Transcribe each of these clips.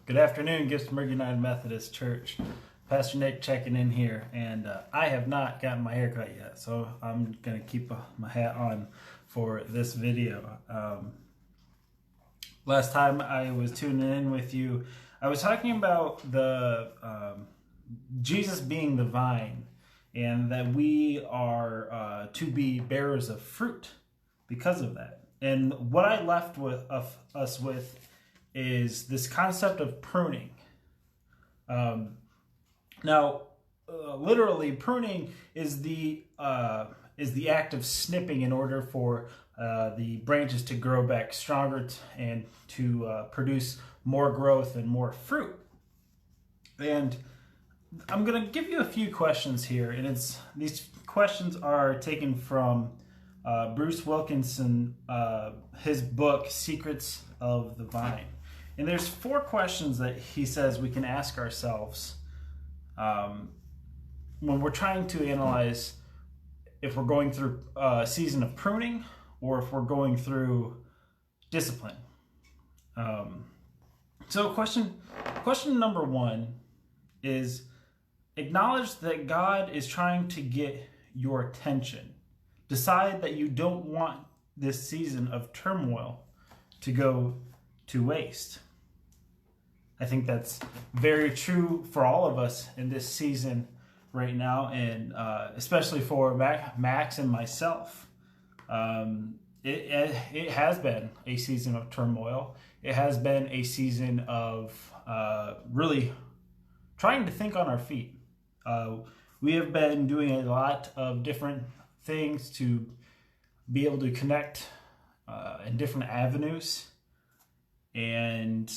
Good afternoon, Gibsonburg United Methodist Church. Pastor Nick checking in here, and I have not gotten my hair cut yet, so I'm going to keep my hat on for this video. Last time I was tuning in with you, I was talking about the Jesus being the vine, and that we are to be bearers of fruit because of that. And what I left with us with is this concept of pruning. Literally, pruning is the act of snipping in order for the branches to grow back stronger and to produce more growth and more fruit. And I'm going to give you a few questions here, and these questions are taken from Bruce Wilkinson, his book Secrets of the Vine. And there's 4 questions that he says we can ask ourselves when we're trying to analyze if we're going through a season of pruning or if we're going through discipline. So question number 1 is, acknowledge that God is trying to get your attention. Decide that you don't want this season of turmoil to go to waste. I think that's very true for all of us in this season right now, and especially for Max and myself. It has been a season of turmoil. It has been a season of really trying to think on our feet. We have been doing a lot of different things to be able to connect in different avenues. And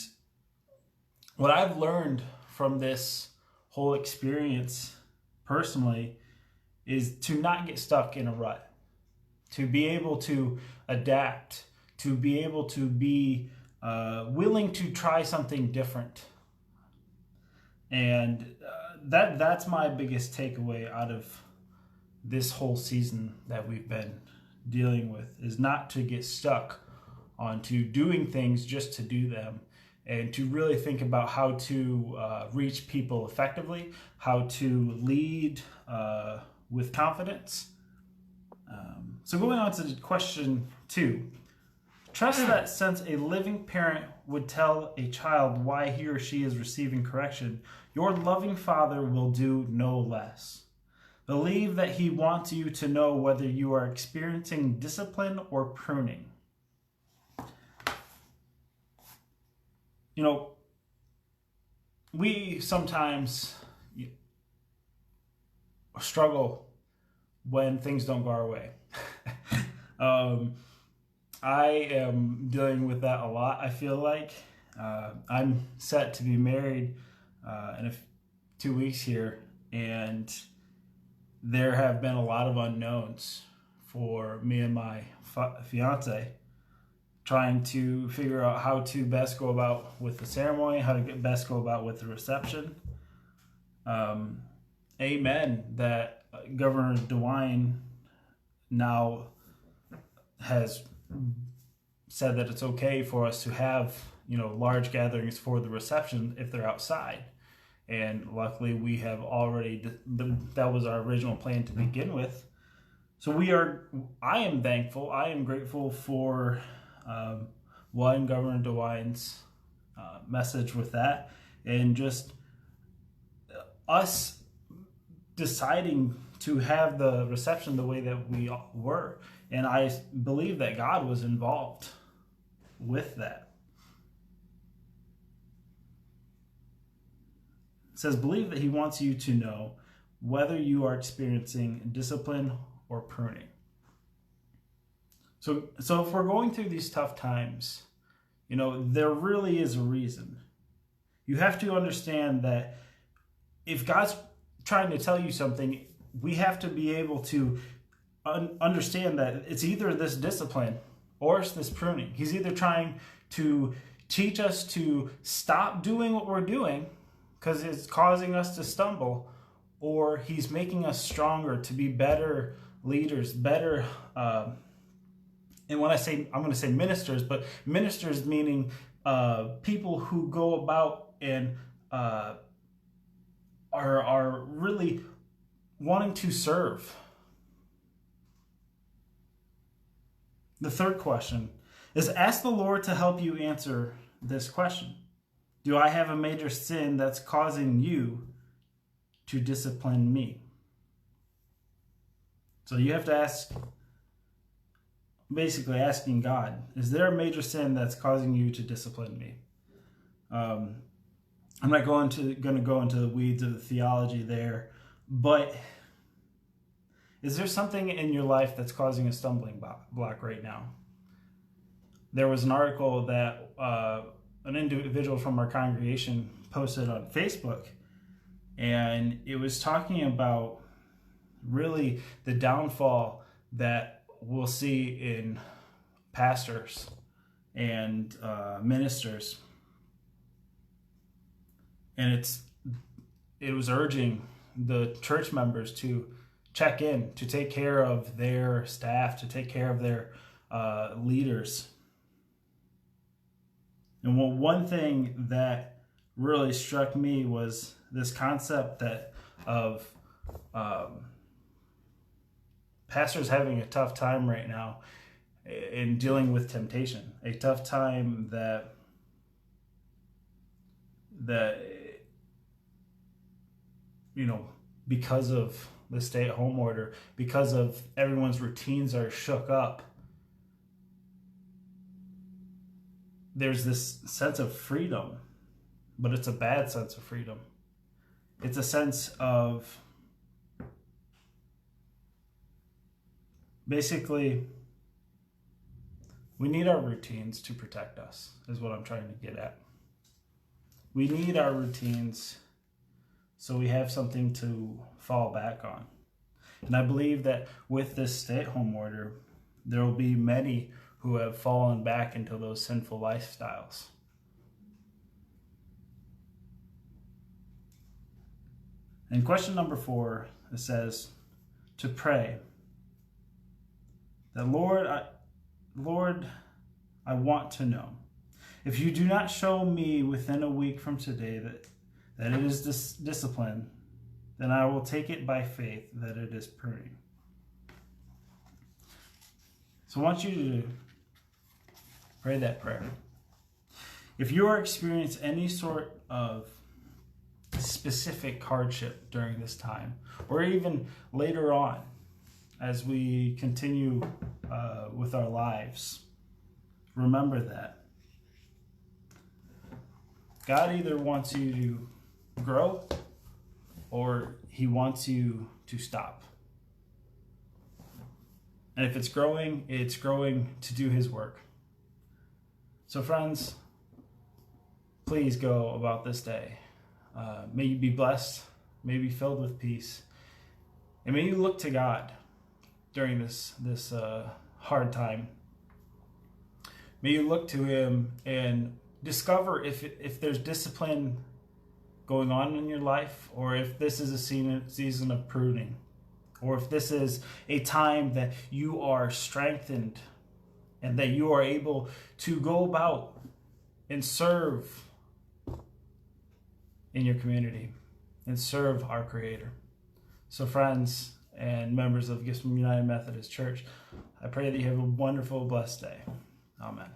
what I've learned from this whole experience personally is to not get stuck in a rut, to be able to adapt, to be able to be willing to try something different. And that's my biggest takeaway out of this whole season that we've been dealing with, is not to get stuck onto doing things just to do them, and to really think about how to reach people effectively, how to lead with confidence. So going on to question 2, trust that since a living parent would tell a child why he or she is receiving correction, your loving Father will do no less. Believe that he wants you to know whether you are experiencing discipline or pruning. You know, we sometimes struggle when things don't go our way. I am dealing with that a lot, I feel like. I'm set to be married in 2 weeks here, and there have been a lot of unknowns for me and my fiance, trying to figure out how to best go about with the ceremony, how to best go about with the reception. Amen that Governor DeWine now has said that it's okay for us to have, large gatherings for the reception if they're outside. And luckily we have already, that was our original plan to begin with. So I am thankful, I am grateful for Governor DeWine's message with that, and just us deciding to have the reception the way that we were. And I believe that God was involved with that. It says, believe that he wants you to know whether you are experiencing discipline or pruning. So if we're going through these tough times, there really is a reason. You have to understand that if God's trying to tell you something, we have to be able to understand that it's either this discipline or it's this pruning. He's either trying to teach us to stop doing what we're doing because it's causing us to stumble, or he's making us stronger to be better leaders, better and when I'm going to say ministers, but ministers meaning people who go about and are really wanting to serve. The third question is, ask the Lord to help you answer this question. Do I have a major sin that's causing you to discipline me? So you have to ask, basically asking God, is there a major sin that's causing you to discipline me? I'm not going to go into the weeds of the theology there, but is there something in your life that's causing a stumbling block right now? There was an article that an individual from our congregation posted on Facebook, and it was talking about really the downfall that we'll see in pastors and ministers. And it was urging the church members to check in, to take care of their staff, to take care of their leaders. And one thing that really struck me was this concept of pastors having a tough time right now in dealing with temptation, a tough time that because of the stay-at-home order, because of everyone's routines are shook up, there's this sense of freedom, but it's a bad sense of freedom. It's a sense of basically we need our routines to protect us, is what I'm trying to get at. We need our routines so we have something to fall back on. And I believe that with this stay-at-home order, there will be many who have fallen back into those sinful lifestyles. And question number 4, it says to pray that Lord, I want to know. If you do not show me within a week from today that it is discipline, then I will take it by faith that it is pruning. So I want you to pray that prayer. If you are experiencing any sort of specific hardship during this time, or even later on as we continue with our lives, remember that God either wants you to grow or he wants you to stop. And if it's growing to do his work. So friends, please go about this day. May you be blessed, may you be filled with peace, and may you look to God during this hard time. May you look to him and discover if there's discipline going on in your life, or if this is a season of pruning, or if this is a time that you are strengthened and that you are able to go about and serve in your community and serve our Creator. So friends and members of Gifts from United Methodist Church, I pray that you have a wonderful, blessed day. Amen.